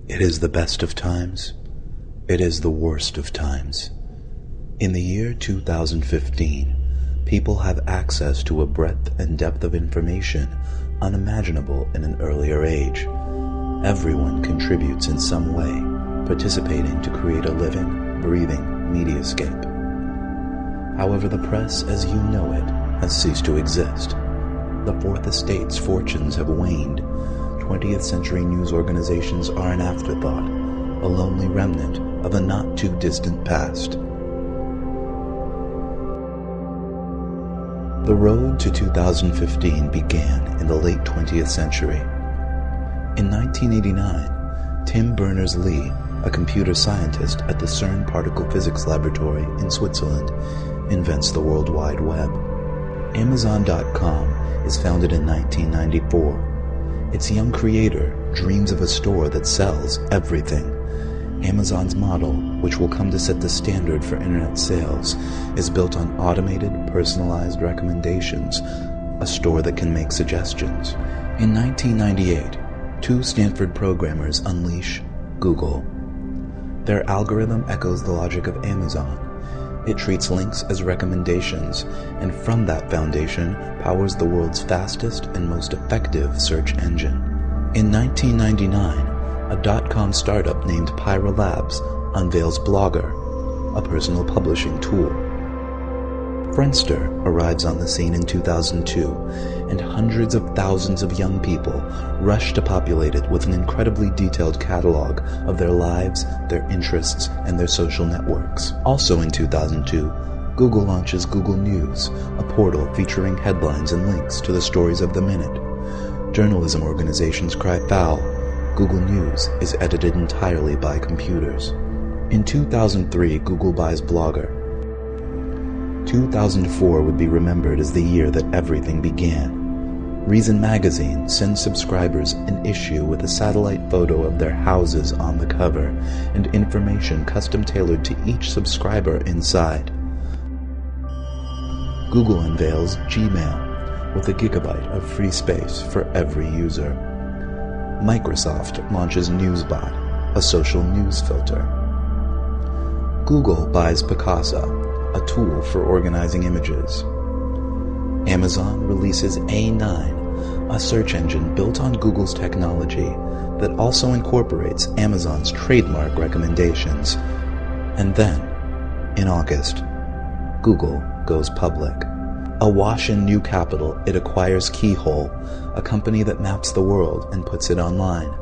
It is the best of times. It is the worst of times. In the year 2015, people have access to a breadth and depth of information unimaginable in an earlier age. Everyone contributes in some way, participating to create a living, breathing mediascape. However, the press as you know it has ceased to exist. The Fourth Estate's fortunes have waned. 20th century news organizations are an afterthought, a lonely remnant of a not-too-distant past. The road to 2015 began in the late 20th century. In 1989, Tim Berners-Lee, a computer scientist at the CERN Particle Physics Laboratory in Switzerland, invents the World Wide Web. Amazon.com is founded in 1994. Its young creator dreams of a store that sells everything. Amazon's model, which will come to set the standard for internet sales, is built on automated, personalized recommendations, a store that can make suggestions. In 1998, two Stanford programmers unleash Google. Their algorithm echoes the logic of Amazon. It treats links as recommendations, and from that foundation powers the world's fastest and most effective search engine. In 1999, a dot-com startup named Pyra Labs unveils Blogger, a personal publishing tool. Friendster arrives on the scene in 2002, and hundreds of thousands of young people rush to populate it with an incredibly detailed catalog of their lives, their interests, and their social networks. Also in 2002, Google launches Google News, a portal featuring headlines and links to the stories of the minute. Journalism organizations cry foul. Google News is edited entirely by computers. In 2003, Google buys Blogger. 2004 would be remembered as the year that everything began. Reason magazine sends subscribers an issue with a satellite photo of their houses on the cover and information custom tailored to each subscriber inside. Google unveils Gmail with a gigabyte of free space for every user. Microsoft launches NewsBot, a social news filter. Google buys Picasa, a tool for organizing images. Amazon releases A9, a search engine built on Google's technology that also incorporates Amazon's trademark recommendations. And then, in August, Google goes public. Awash in new capital, it acquires Keyhole, a company that maps the world and puts it online.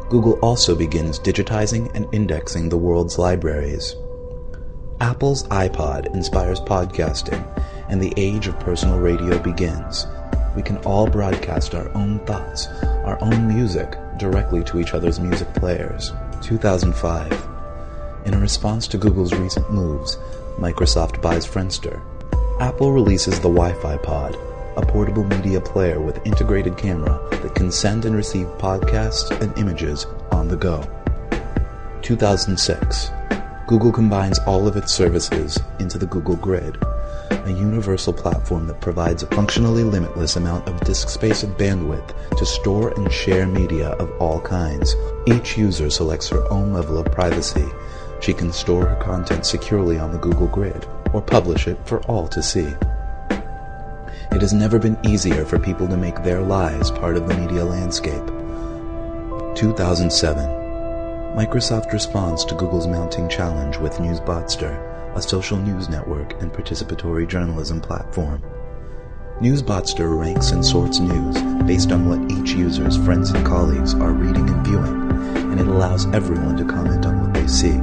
Google also begins digitizing and indexing the world's libraries. Apple's iPod inspires podcasting, and the age of personal radio begins. We can all broadcast our own thoughts, our own music, directly to each other's music players. 2005. In a response to Google's recent moves, Microsoft buys Friendster. Apple releases the Wi-Fi Pod, a portable media player with integrated camera that can send and receive podcasts and images on the go. 2006. Google combines all of its services into the Google Grid, a universal platform that provides a functionally limitless amount of disk space and bandwidth to store and share media of all kinds. Each user selects her own level of privacy. She can store her content securely on the Google Grid, or publish it for all to see. It has never been easier for people to make their lives part of the media landscape. 2007. Microsoft responds to Google's mounting challenge with Newsbotster, a social news network and participatory journalism platform. Newsbotster ranks and sorts news based on what each user's friends and colleagues are reading and viewing, and it allows everyone to comment on what they see.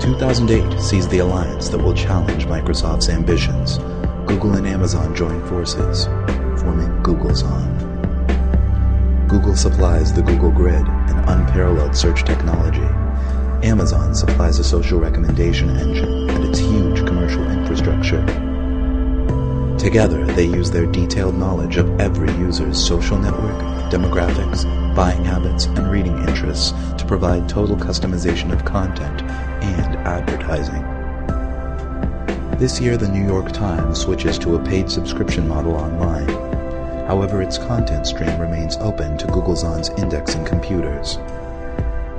In 2008 sees the alliance that will challenge Microsoft's ambitions. Google and Amazon join forces, forming Googlezon. Google supplies the Google Grid, an unparalleled search technology. Amazon supplies a social recommendation engine and its huge commercial infrastructure. Together, they use their detailed knowledge of every user's social network, demographics, buying habits, and reading interests to provide total customization of content and advertising. This year, the New York Times switches to a paid subscription model online. However, its content stream remains open to Googlezon's indexing computers.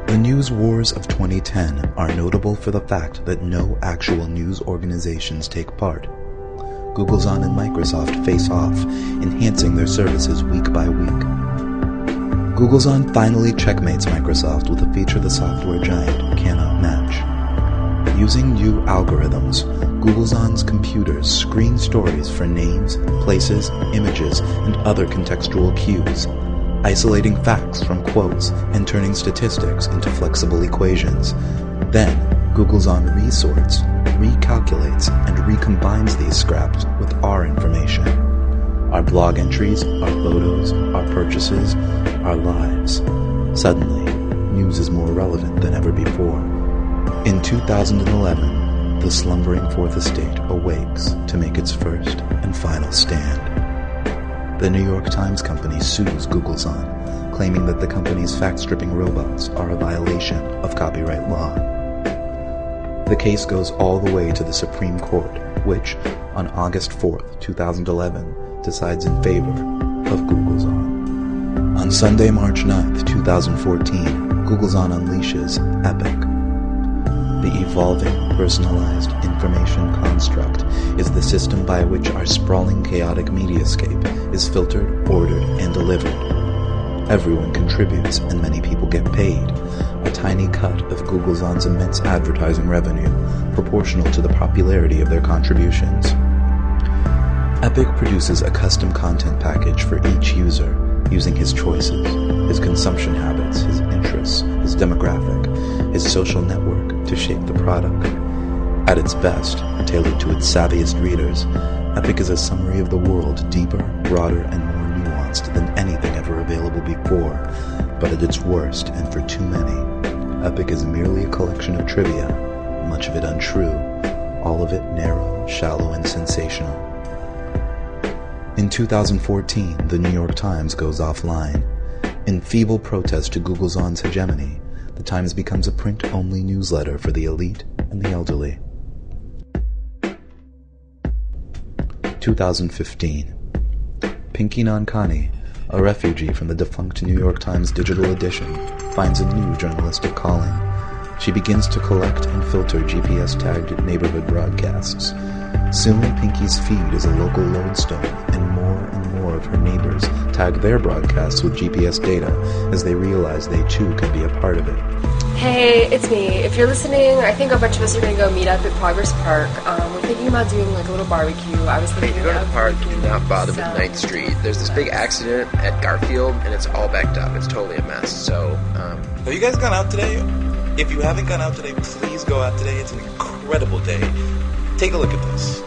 The news wars of 2010 are notable for the fact that no actual news organizations take part. Googlezon and Microsoft face off, enhancing their services week by week. Googlezon finally checkmates Microsoft with a feature the software giant cannot match. Using new algorithms, Googlezon's computers screen stories for names, places, images, and other contextual cues, isolating facts from quotes and turning statistics into flexible equations. Then, Googlezon resorts, recalculates, and recombines these scraps with our information. Our blog entries, our photos, our purchases, our lives. Suddenly, news is more relevant than ever before. In 2011, the slumbering Fourth Estate awakes to make its first and final stand. The New York Times Company sues Googlezon, claiming that the company's fact-stripping robots are a violation of copyright law. The case goes all the way to the Supreme Court, which, on August 4th, 2011, decides in favor of Googlezon. On Sunday, March 9th, 2014, Googlezon unleashes Epic. The evolving, personalized information construct is the system by which our sprawling, chaotic mediascape is filtered, ordered, and delivered. Everyone contributes, and many people get paid, a tiny cut of Googlezon's immense advertising revenue, proportional to the popularity of their contributions. Epic produces a custom content package for each user, using his choices, his consumption habits, his interests, his demographic, his social network to shape the product. At its best, tailored to its savviest readers, Epic is a summary of the world deeper, broader, and more nuanced than anything ever available before. But at its worst, and for too many, Epic is merely a collection of trivia, much of it untrue, all of it narrow, shallow, and sensational. In 2014, the New York Times goes offline. In feeble protest to Googlezon's hegemony, the Times becomes a print-only newsletter for the elite and the elderly. 2015. Pinky Nankani, a refugee from the defunct New York Times digital edition, finds a new journalistic calling. She begins to collect and filter GPS-tagged neighborhood broadcasts. Soon, Pinky's feed is a local lodestone, and more of her neighbors tag their broadcasts with GPS data as they realize they too can be a part of it. Hey, it's me. If you're listening, I think a bunch of us are going to go meet up at Progress Park. We're thinking about doing like a little barbecue. I was thinking if you go to the park, do not bother with 9th Street. There's this big accident at Garfield, and it's all backed up. It's totally a mess. So, Have you guys gone out today? If you haven't gone out today, please go out today. It's an incredible day. Take a look at this.